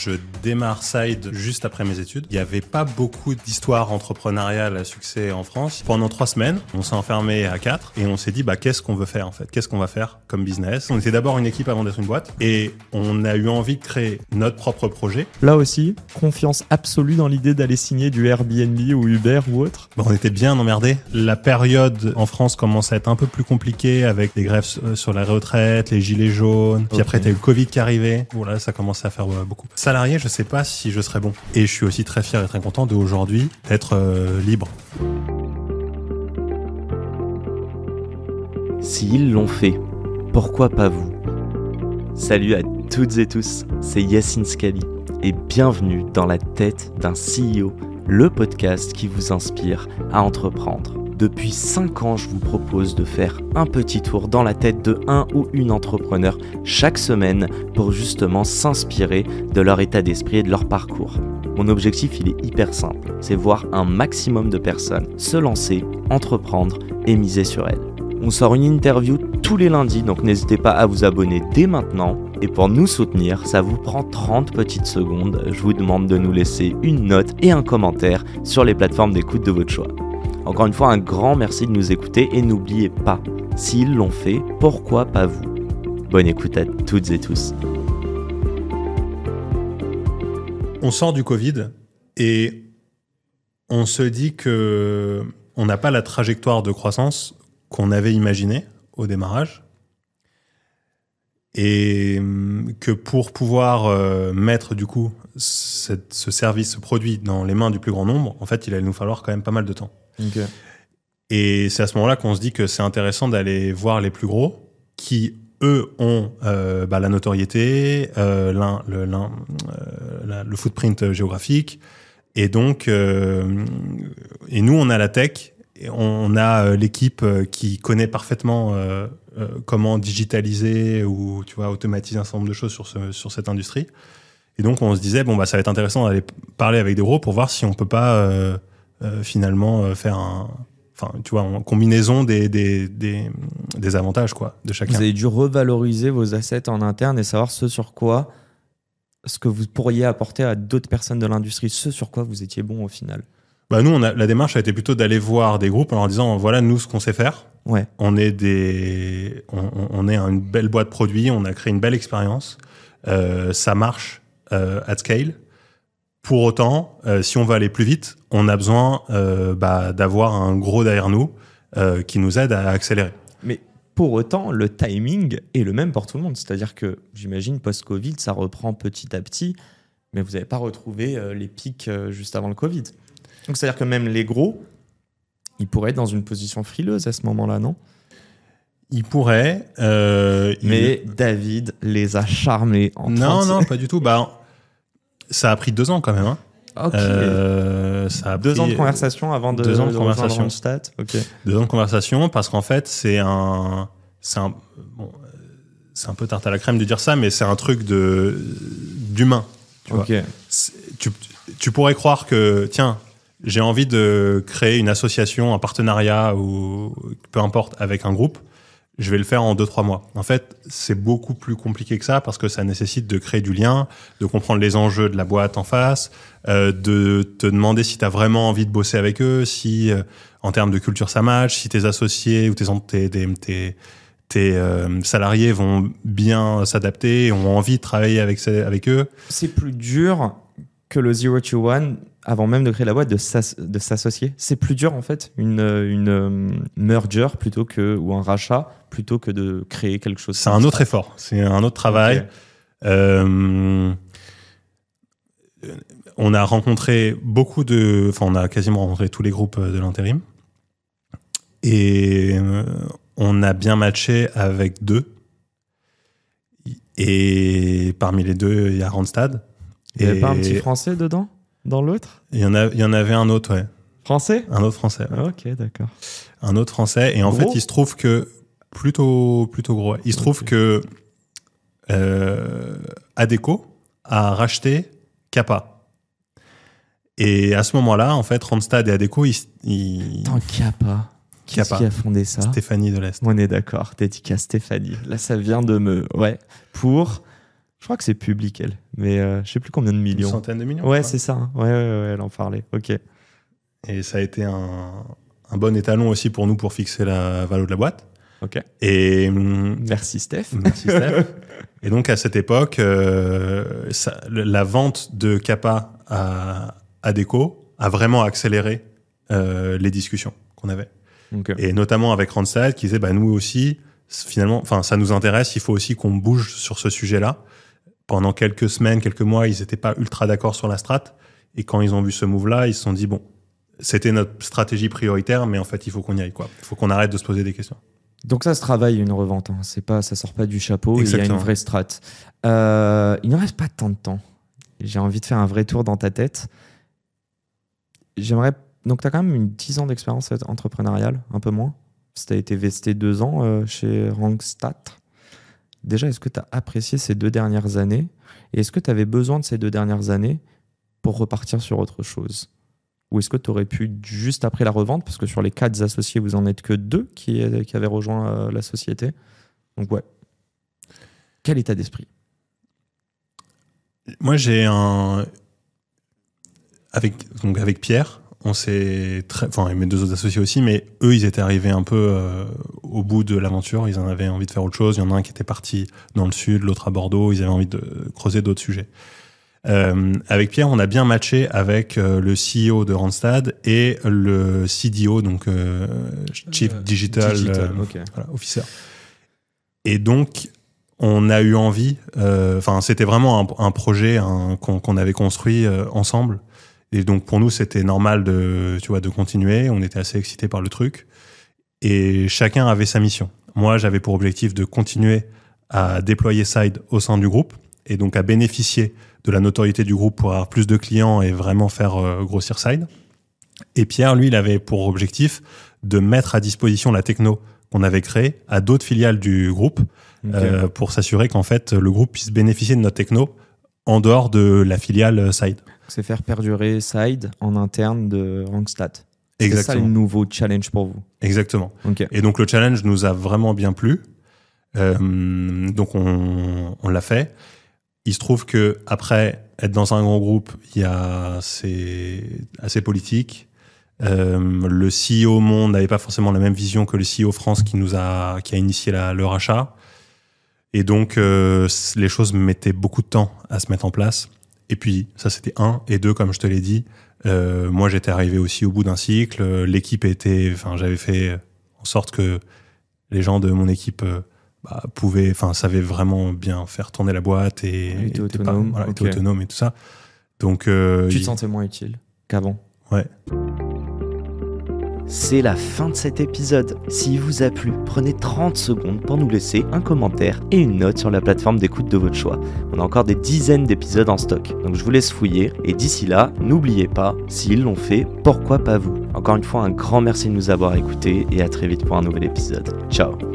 Je démarre Side juste après mes études. Il n'y avait pas beaucoup d'histoires entrepreneuriales à succès en France. Pendant 3 semaines, on s'est enfermé à 4 et on s'est dit qu'est-ce qu'on veut faire en fait ? Qu'est-ce qu'on va faire comme business ? On était d'abord une équipe avant d'être une boîte et on a eu envie de créer notre propre projet. Là aussi, confiance absolue dans l'idée d'aller signer du Airbnb ou Uber ou autre. On était bien emmerdés. La période en France commence à être un peu plus compliquée avec les grèves sur la retraite, les gilets jaunes. Puis après, t'as eu le Covid qui arrivait. Voilà, ça commençait à faire beaucoup. Salarié, je sais pas si je serais bon. Et je suis aussi très fier et très content d'aujourd'hui d'être libre. S'ils l'ont fait, pourquoi pas vous ? Salut à toutes et tous, c'est Yacine Scali et bienvenue dans la tête d'un CEO, le podcast qui vous inspire à entreprendre. Depuis 5 ans, je vous propose de faire un petit tour dans la tête de un ou une entrepreneur chaque semaine pour justement s'inspirer de leur état d'esprit et de leur parcours. Mon objectif, il est hyper simple, c'est voir un maximum de personnes se lancer, entreprendre et miser sur elles. On sort une interview tous les lundis, donc n'hésitez pas à vous abonner dès maintenant. Et pour nous soutenir, ça vous prend 30 petites secondes. Je vous demande de nous laisser une note et un commentaire sur les plateformes d'écoute de votre choix. Encore une fois, un grand merci de nous écouter et n'oubliez pas, s'ils l'ont fait, pourquoi pas vous ? Bonne écoute à toutes et tous. On sort du Covid et on se dit que on n'a pas la trajectoire de croissance qu'on avait imaginée au démarrage et que pour pouvoir mettre du coup ce service, ce produit dans les mains du plus grand nombre, en fait, il allait nous falloir quand même pas mal de temps. Okay. Et c'est à ce moment-là qu'on se dit que c'est intéressant d'aller voir les plus gros qui, eux, ont la notoriété, le footprint géographique. Et donc, et nous, on a la tech, et on a l'équipe qui connaît parfaitement comment digitaliser ou automatiser un certain nombre de choses sur cette industrie. Et donc, on se disait, ça va être intéressant d'aller parler avec des gros pour voir si on peut pas finalement faire en combinaison des avantages de chacun. Vous avez dû revaloriser vos assets en interne et savoir ce que vous pourriez apporter à d'autres personnes de l'industrie, ce sur quoi vous étiez bon au final. Nous, la démarche a été plutôt d'aller voir des groupes en leur disant, voilà, nous, ce qu'on sait faire. Ouais. On est une belle boîte produit, on a créé une belle expérience, ça marche at scale. Pour autant, si on veut aller plus vite, on a besoin d'avoir un gros derrière nous qui nous aide à accélérer. Mais pour autant, le timing est le même pour tout le monde. C'est-à-dire que, j'imagine, post-Covid, ça reprend petit à petit, mais vous n'avez pas retrouvé les pics juste avant le Covid. Donc, c'est-à-dire que même les gros, ils pourraient être dans une position frileuse à ce moment-là, non ? Ils pourraient. Mais David les a charmés en 30 Non, pas du tout. Ça a pris 2 ans quand même. Hein. Ok. Ça a 2 pris ans de conversation avant de 2 ans de conversation. Randstad. Ok. 2 ans de conversation parce qu'en fait, c'est un peu tarte à la crème de dire ça, mais c'est un truc d'humain. Ok. Tu pourrais croire que, tiens, j'ai envie de créer une association, un partenariat ou peu importe avec un groupe. Je vais le faire en 2-3 mois. En fait, c'est beaucoup plus compliqué que ça parce que ça nécessite de créer du lien, de comprendre les enjeux de la boîte en face, de te demander si tu as vraiment envie de bosser avec eux, si en termes de culture ça match, si tes associés ou tes salariés vont bien s'adapter, ont envie de travailler avec eux. C'est plus dur que le 0 to 1 avant même de créer la boîte, de s'associer. C'est plus dur en fait, une merger ou un rachat plutôt que de créer quelque chose. C'est un autre effort, c'est un autre travail. Okay. On a rencontré on a quasiment rencontré tous les groupes de l'intérim et on a bien matché avec 2. Et parmi les 2, il y a Randstad. Il n'y avait pas un petit français dedans ? Dans l'autre ? Il y en avait un autre, ouais. Français ? Un autre français. Ouais. Ok, d'accord. Un autre français. Et en fait, il se trouve que... Plutôt gros. Ouais. Il se trouve que Adecco a racheté Kappa. Et à ce moment-là, en fait, Randstad et Adecco, Attends, Kappa. Qui est-ce qui a fondé ça ? Stéphanie Delest. On est d'accord. Dédicace Stéphanie. Là, ça vient de me... Ouais. Pour... crois que c'est public, elle. Mais je sais plus combien de millions. Une centaine de millions. Ouais, c'est ça. Hein. Ouais, elle en parlait. Ok. Et ça a été un bon étalon aussi pour nous pour fixer la valeur de la boîte. Ok. Et merci Steph. Merci Steph. Et donc à cette époque, la vente de Kappa à Déco a vraiment accéléré les discussions qu'on avait. Okay. Et notamment avec Randstad qui disait nous aussi, finalement, ça nous intéresse, il faut aussi qu'on bouge sur ce sujet-là. Pendant quelques semaines, quelques mois, ils n'étaient pas ultra d'accord sur la strat. Et quand ils ont vu ce move-là, ils se sont dit c'était notre stratégie prioritaire, mais en fait, il faut qu'on y aille, quoi. Il faut qu'on arrête de se poser des questions. Donc ça se travaille, une revente. Hein. Ça sort pas du chapeau. Il y a une vraie strat. Il ne reste pas tant de temps. J'ai envie de faire un vrai tour dans ta tête. Donc tu as quand même une 10 ans d'expérience entrepreneuriale, un peu moins. Tu as été vesté 2 ans chez Randstad. Déjà, est-ce que tu as apprécié ces 2 dernières années? Et est-ce que tu avais besoin de ces 2 dernières années pour repartir sur autre chose? Ou est-ce que tu aurais pu, juste après la revente, parce que sur les 4 associés, vous en êtes que 2 qui avaient rejoint la société. Donc ouais. Quel état d'esprit? Moi, j'ai avec Pierre, on s'est et mes 2 autres associés aussi, mais eux, ils étaient arrivés un peu au bout de l'aventure. Ils en avaient envie de faire autre chose. Il y en a un qui était parti dans le sud, l'autre à Bordeaux. Ils avaient envie de creuser d'autres sujets. Avec Pierre, on a bien matché avec le CEO de Randstad et le CDO, donc Chief Digital okay. Officer. Et donc, on a eu envie, c'était vraiment un projet qu'on avait construit ensemble. Et donc, pour nous, c'était normal de continuer. On était assez excités par le truc. Et chacun avait sa mission. Moi, j'avais pour objectif de continuer à déployer Side au sein du groupe et donc à bénéficier de la notoriété du groupe pour avoir plus de clients et vraiment faire grossir Side. Et Pierre, lui, il avait pour objectif de mettre à disposition la techno qu'on avait créée à d'autres filiales du groupe pour s'assurer qu'en fait, le groupe puisse bénéficier de notre techno en dehors de la filiale Side. C'est faire perdurer Side en interne de Randstad. Exactement. C'est ça le nouveau challenge pour vous. Exactement. Okay. Et donc le challenge nous a vraiment bien plu. Donc on l'a fait. Il se trouve que après être dans un grand groupe, c'est assez politique. Le CEO Monde n'avait pas forcément la même vision que le CEO France qui a initié le rachat. Et donc les choses mettaient beaucoup de temps à se mettre en place. Et puis ça c'était 1 et 2 comme je te l'ai dit. Moi j'étais arrivé aussi au bout d'un cycle. L'équipe j'avais fait en sorte que les gens de mon équipe savaient vraiment bien faire tourner la boîte et étaient autonomes. Étaient autonomes et tout ça. Donc tu te sentais moins utile qu'avant. Ouais. C'est la fin de cet épisode. S'il vous a plu, prenez 30 secondes pour nous laisser un commentaire et une note sur la plateforme d'écoute de votre choix. On a encore des dizaines d'épisodes en stock, donc je vous laisse fouiller. Et d'ici là, n'oubliez pas, s'ils l'ont fait, pourquoi pas vous? Encore une fois, un grand merci de nous avoir écoutés et à très vite pour un nouvel épisode. Ciao.